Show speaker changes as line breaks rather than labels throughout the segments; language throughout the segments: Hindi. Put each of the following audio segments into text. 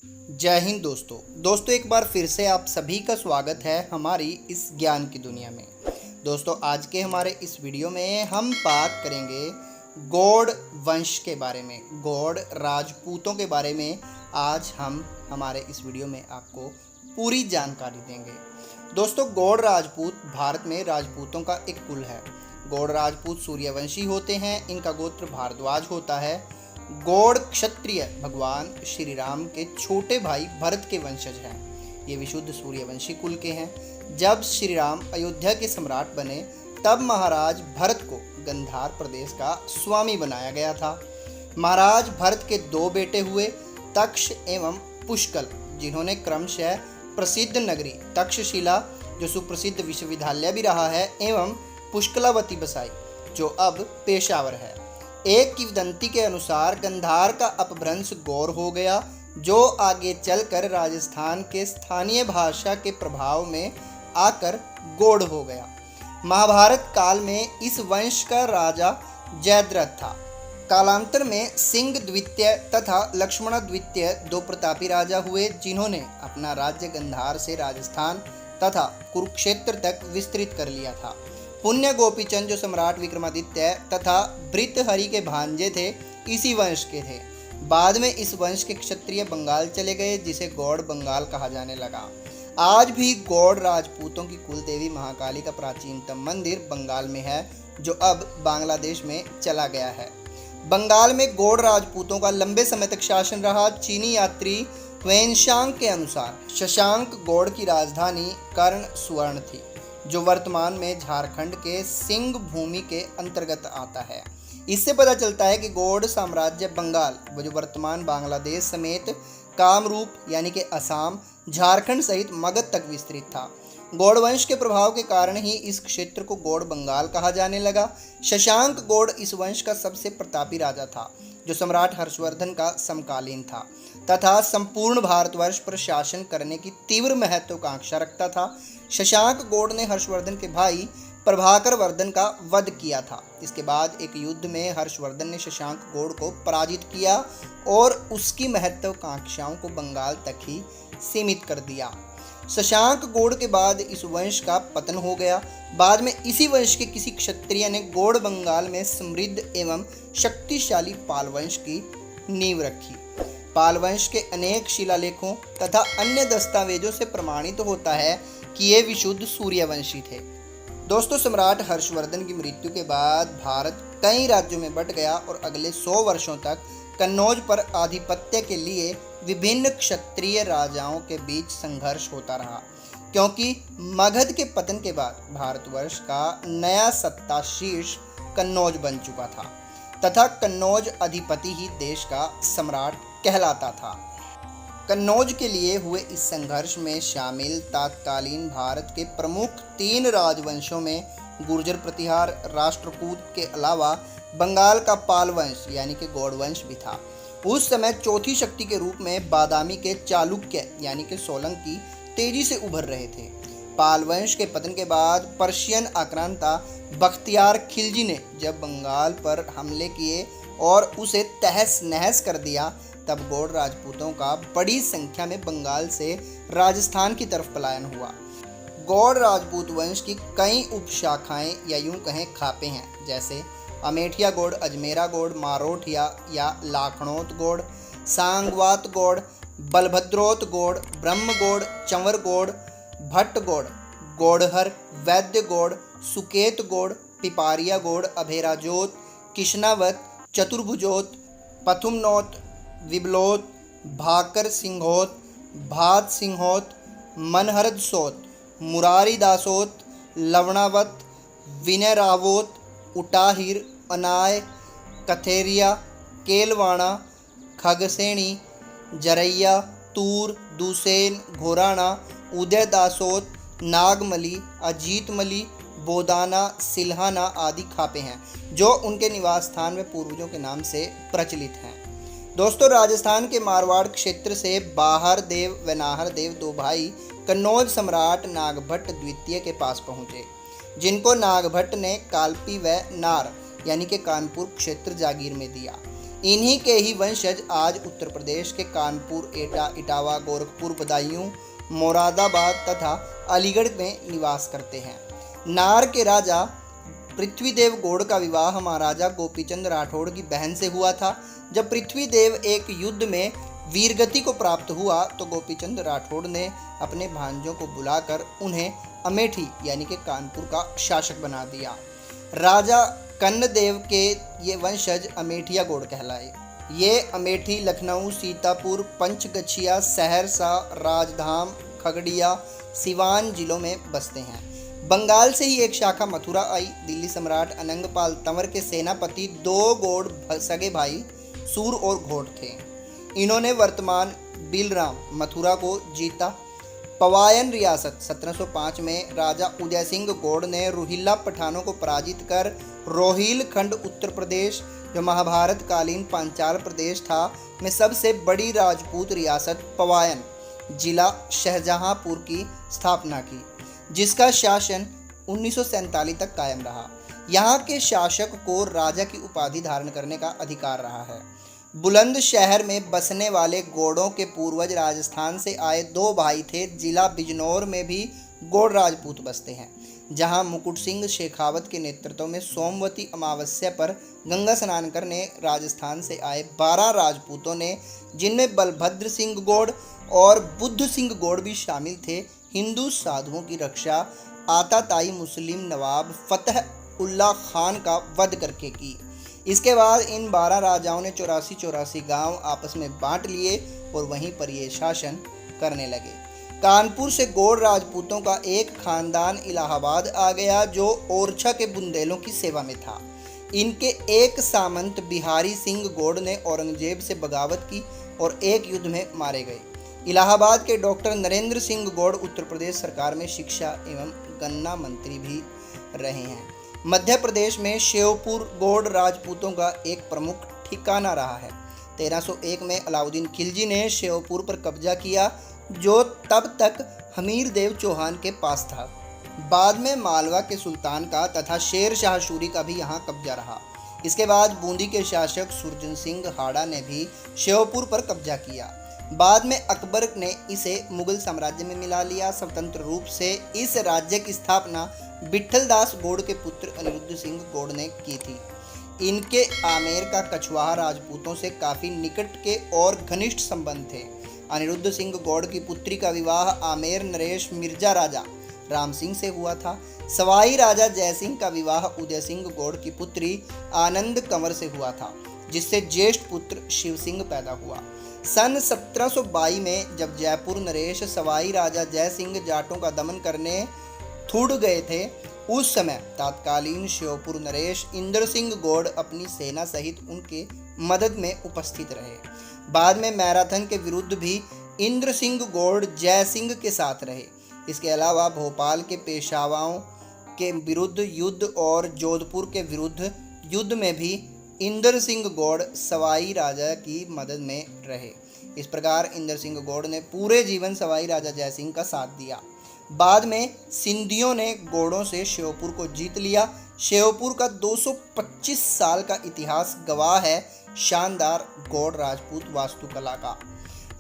जय हिंद दोस्तों एक बार फिर से आप सभी का स्वागत है हमारी इस ज्ञान की दुनिया में। दोस्तों आज के हमारे इस वीडियो में हम बात करेंगे गौड़ वंश के बारे में, गौड़ राजपूतों के बारे में। आज हम हमारे इस वीडियो में आपको पूरी जानकारी देंगे। दोस्तों गौड़ राजपूत भारत में राजपूतों का एक कुल है। गौड़ राजपूत सूर्यवंशी होते हैं। इनका गोत्र भारद्वाज होता है। गौड़ क्षत्रिय भगवान श्री राम के छोटे भाई भरत के वंशज हैं। ये विशुद्ध सूर्यवंशी कुल के हैं। जब श्री राम अयोध्या के सम्राट बने तब महाराज भरत को गंधार प्रदेश का स्वामी बनाया गया था। महाराज भरत के दो बेटे हुए, तक्ष एवं पुष्कल, जिन्होंने क्रमशः प्रसिद्ध नगरी तक्षशिला, जो सुप्रसिद्ध विश्वविद्यालय भी रहा है, एवं पुष्कलावती बसाई, जो अब पेशावर है। एक किंवदंती के अनुसार गंधार का अपभ्रंश गौर हो गया, जो आगे चलकर राजस्थान के स्थानीय भाषा के प्रभाव में आकर गौड़ हो गया। महाभारत काल में इस वंश का राजा जयद्रथ था। कालांतर में सिंह द्वितीय तथा लक्ष्मण द्वितीय दो प्रतापी राजा हुए, जिन्होंने अपना राज्य गंधार से राजस्थान तथा कुरुक्षेत्र तक विस्तृत कर लिया था। पुण्य गोपीचंद, जो सम्राट विक्रमादित्य तथा भृतहरि के भांजे थे, इसी वंश के थे। बाद में इस वंश के क्षत्रिय बंगाल चले गए, जिसे गौड़ बंगाल कहा जाने लगा। आज भी गौड़ राजपूतों की कुल देवी महाकाली का प्राचीनतम मंदिर बंगाल में है, जो अब बांग्लादेश में चला गया है। बंगाल में गौड़ राजपूतों का लंबे समय तक शासन रहा। चीनी यात्री वेनशांग के अनुसार शशांक गौड़ की राजधानी कर्ण सुवर्ण थी, जो वर्तमान में झारखंड के सिंह भूमि के अंतर्गत आता है। इससे पता चलता है कि गौड़ साम्राज्य बंगाल, जो वर्तमान बांग्लादेश समेत कामरूप यानी कि असम, झारखंड सहित मगध तक विस्तृत था। गौड़ वंश के प्रभाव के कारण ही इस क्षेत्र को गौड़ बंगाल कहा जाने लगा। शशांक गौड़ इस वंश का सबसे प्रतापी राजा था, जो सम्राट हर्षवर्धन का समकालीन था तथा संपूर्ण भारतवर्ष पर शासन करने की तीव्र महत्वाकांक्षा रखता था। शशांक गौड़ ने हर्षवर्धन के भाई प्रभाकर वर्धन का वध किया था। इसके बाद एक युद्ध में हर्षवर्धन ने शशांक गौड़ को पराजित किया और उसकी महत्वाकांक्षाओं को बंगाल तक ही सीमित कर दिया। शशांक गौड़ के बाद इस वंश का पतन हो गया। बाद में इसी वंश के किसी क्षत्रिय ने गौड़ बंगाल में समृद्ध एवं शक्तिशाली पाल वंश की नींव रखी। पाल वंश के अनेक शिलालेखों तथा अन्य दस्तावेजों से प्रमाणित होता है कि ये विशुद्ध सूर्यवंशी थे। दोस्तों सम्राट हर्षवर्धन की मृत्यु के बाद भारत कई राज्यों में बंट गया और अगले 100 वर्षों तक कन्नौज पर आधिपत्य के लिए विभिन्न क्षत्रिय राजाओं के बीच संघर्ष होता रहा, क्योंकि मगध के पतन के बाद भारतवर्ष का नया सत्ता शीर्ष कन्नौज बन चुका था तथा कन्नौज अधिपति ही देश का सम्राट कहलाता था। कन्नौज के लिए हुए इस संघर्ष में शामिल तत्कालीन भारत के प्रमुख 3 राजवंशों में गुर्जर प्रतिहार राष्ट्रकूट के अलावा बंगाल का पाल वंश यानी कि गौड़ वंश भी था। उस समय चौथी शक्ति के रूप में बादामी के चालुक्य यानी कि सोलंकी तेजी से उभर रहे थे। पाल वंश के पतन के बाद पर्शियन आक्रांता बख्तियार खिलजी ने जब बंगाल पर हमले किए और उसे तहस नहस कर दिया, तब गौड़ राजपूतों का बड़ी संख्या में बंगाल से राजस्थान की तरफ पलायन हुआ। गौड़ राजपूत वंश की कई उपशाखाएं या यूं कहें खापे हैं, जैसे अमेठिया गौड़, अजमेरा गौड़, मारोठिया या लाखणोत गौड़, सांगवात गौड़, बलभद्रोत गौड़, ब्रह्म गौड़, चंवर गौड़, भट्ट गौड़, गौड़हर, वैद्य गौड़, सुकेत गौड़, पिपारिया गौड़, अभेराजोत, किशनावत, चतुर्भुजोत, पथुमनोत, विबलोत, भाकर सिंहोत, भात सिंहोत, मनहरद सोत, मुरारी दासोत, लवणावत, विनय रावोत, उटाहिर, अनाय, कथेरिया, केलवाणा, खगसेनी, जरैया, तूर, दूसेन, घोराणा, उदय दासोत, नागमली, अजीतमली, बोदाना, सिल्हाना आदि खापे हैं, जो उनके निवास स्थान व पूर्वजों के नाम से प्रचलित हैं। दोस्तों राजस्थान के मारवाड़ क्षेत्र से बाहर देव व नाहर देव दो भाई कन्नौज सम्राट नागभट्ट द्वितीय के पास पहुँचे, जिनको नागभट्ट ने कालपी व नार यानी कि कानपुर क्षेत्र जागीर में दिया। इन्हीं के ही वंशज आज उत्तर प्रदेश के कानपुर, एटा, इटावा, गोरखपुर, बदायूं, मुरादाबाद तथा अलीगढ़ में निवास करते हैं। नार के राजा पृथ्वीदेव गौड़ का विवाह महाराजा गोपीचंद राठौड़ की बहन से हुआ था। जब पृथ्वीदेव एक युद्ध में वीरगति को प्राप्त हुआ तो गोपीचंद राठौड़ ने अपने भांजों को बुलाकर उन्हें अमेठी यानी कि कानपुर का शासक बना दिया। राजा कन्नदेव के ये वंशज अमेठिया गौड़ कहलाए। ये अमेठी, लखनऊ, सीतापुर, पंचगछिया, सहरसा, राजधाम, खगड़िया, सिवान जिलों में बसते हैं। बंगाल से ही एक शाखा मथुरा आई। दिल्ली सम्राट अनंगपाल तंवर के सेनापति 2 गौड़ सगे भाई सूर और घोट थे। इन्होंने वर्तमान बिलराम मथुरा को जीता। पवायन रियासत 1705 में राजा उदय सिंह गौड़ ने रोहिल्ला पठानों को पराजित कर रोहिलखंड उत्तर प्रदेश, जो महाभारत कालीन पांचाल प्रदेश था, में सबसे बड़ी राजपूत रियासत पवायन जिला शाहजहांपुर की स्थापना की, जिसका शासन 1947 तक कायम रहा। यहाँ के शासक को राजा की उपाधि धारण करने का अधिकार रहा है। बुलंदशहर में बसने वाले गौड़ों के पूर्वज राजस्थान से आए 2 भाई थे। जिला बिजनौर में भी गौड़ राजपूत बसते हैं, जहां मुकुट सिंह शेखावत के नेतृत्व में सोमवती अमावस्या पर गंगा स्नान करने राजस्थान से आए 12 राजपूतों ने, जिनमें बलभद्र सिंह गौड़ और बुद्ध सिंह गौड़ भी शामिल थे, हिंदू साधुओं की रक्षा आताताई मुस्लिम नवाब फतह उल्ला खान का वध करके की। इसके बाद इन 12 राजाओं ने 84 गांव आपस में बांट लिए और वहीं पर ये शासन करने लगे। कानपुर से गौड़ राजपूतों का एक खानदान इलाहाबाद आ गया, जो ओरछा के बुंदेलों की सेवा में था। इनके एक सामंत बिहारी सिंह गौड़ ने औरंगजेब से बगावत की और एक युद्ध में मारे गए। इलाहाबाद के डॉक्टर नरेंद्र सिंह गौड़ उत्तर प्रदेश सरकार में शिक्षा एवं गन्ना मंत्री भी रहे हैं। मध्य प्रदेश में श्योपुर गौड़ राजपूतों का एक प्रमुख ठिकाना रहा है। 1301 में अलाउद्दीन खिलजी ने श्योपुर पर कब्जा किया, जो तब तक हमीरदेव चौहान के पास था। बाद में मालवा के सुल्तान का तथा शेर शाह सूरी का भी यहाँ कब्जा रहा। इसके बाद बूंदी के शासक सुरजन सिंह हाड़ा ने भी श्योपुर पर कब्जा किया। बाद में अकबर ने इसे मुगल साम्राज्य में मिला लिया। स्वतंत्र रूप से इस राज्य की स्थापना विठल दास गौड़ के पुत्र अनिरुद्ध सिंह गौड़ ने की थी। इनके आमेर का कछवाहा राजपूतों से काफ़ी निकट के और घनिष्ठ संबंध थे। अनिरुद्ध सिंह गौड़ की पुत्री का विवाह आमेर नरेश मिर्जा राजा राम सिंह से हुआ था। सवाई राजा जयसिंह का विवाह उदय सिंह गौड़ की पुत्री आनंद कंवर से हुआ था, जिससे ज्येष्ठ पुत्र शिव सिंह पैदा हुआ। सन 1722 में जब जयपुर नरेश सवाई राजा जयसिंह जाटों का दमन करने थुड़ गए थे, उस समय तत्कालीन श्योपुर नरेश इंद्र सिंह गौड़ अपनी सेना सहित उनके मदद में उपस्थित रहे। बाद में मैराथन के विरुद्ध भी इंद्र सिंह गौड़ जय सिंह के साथ रहे। इसके अलावा भोपाल के पेशवाओं के विरुद्ध युद्ध और जोधपुर के विरुद्ध युद्ध में भी इंद्र सिंह गौड़ सवाई राजा की मदद में रहे। इस प्रकार इंद्र सिंह गौड़ ने पूरे जीवन सवाई राजा जयसिंह का साथ दिया। बाद में सिंधियों ने गौड़ों से श्योपुर को जीत लिया। श्योपुर का 225 साल का इतिहास गवाह है शानदार गौड़ राजपूत वास्तुकला का।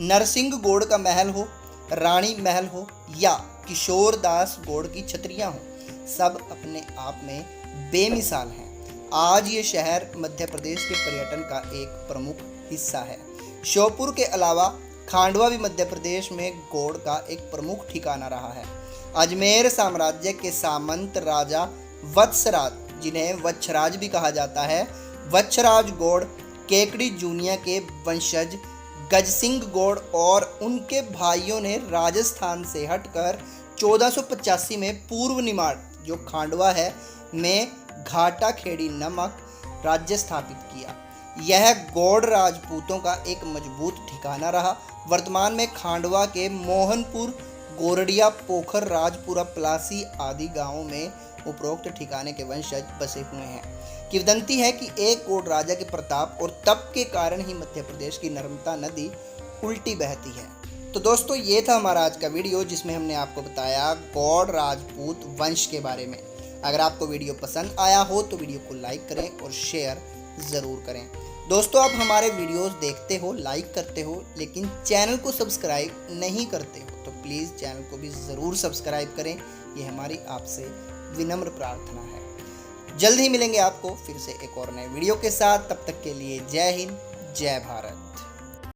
नरसिंह गौड़ का महल हो, रानी महल हो या किशोर दास गौड़ की छतरियां हो, सब अपने आप में बेमिसाल हैं। आज ये शहर मध्य प्रदेश के पर्यटन का एक प्रमुख हिस्सा है। श्योपुर के अलावा खांडवा भी मध्य प्रदेश में गौड़ का एक प्रमुख ठिकाना रहा है। अजमेर साम्राज्य के सामंत राजा वत्सराज, जिन्हें वत्सराज भी कहा जाता है, वत्सराज गौड़ केकड़ी जूनिया के वंशज गजसिंह गौड़ और उनके भाइयों ने राजस्थान से हटकर 1485 में पूर्व निमाड़, जो खांडवा है, में घाटा खेड़ी नामक राज्य स्थापित किया। यह गौड़ राजपूतों का एक मजबूत ठिकाना रहा। वर्तमान में खांडवा के मोहनपुर, गोरडिया, पोखर, राजपुरा, प्लासी आदि गांवों में उपरोक्त ठिकाने के वंशज बसे हुए हैं। किंवदंती है कि एक गौड़ राजा के प्रताप और तप के कारण ही मध्य प्रदेश की नर्मदा नदी उल्टी बहती है। तो दोस्तों, ये था हमारा आज का वीडियो, जिसमें हमने आपको बताया गौड़ राजपूत वंश के बारे में। अगर आपको वीडियो पसंद आया हो तो वीडियो को लाइक करें और शेयर ज़रूर करें। दोस्तों आप हमारे वीडियोस देखते हो, लाइक करते हो, लेकिन चैनल को सब्सक्राइब नहीं करते हो, तो प्लीज़ चैनल को भी ज़रूर सब्सक्राइब करें। ये हमारी आपसे विनम्र प्रार्थना है। जल्द ही मिलेंगे आपको फिर से एक और नए वीडियो के साथ। तब तक के लिए जय हिंद, जय भारत।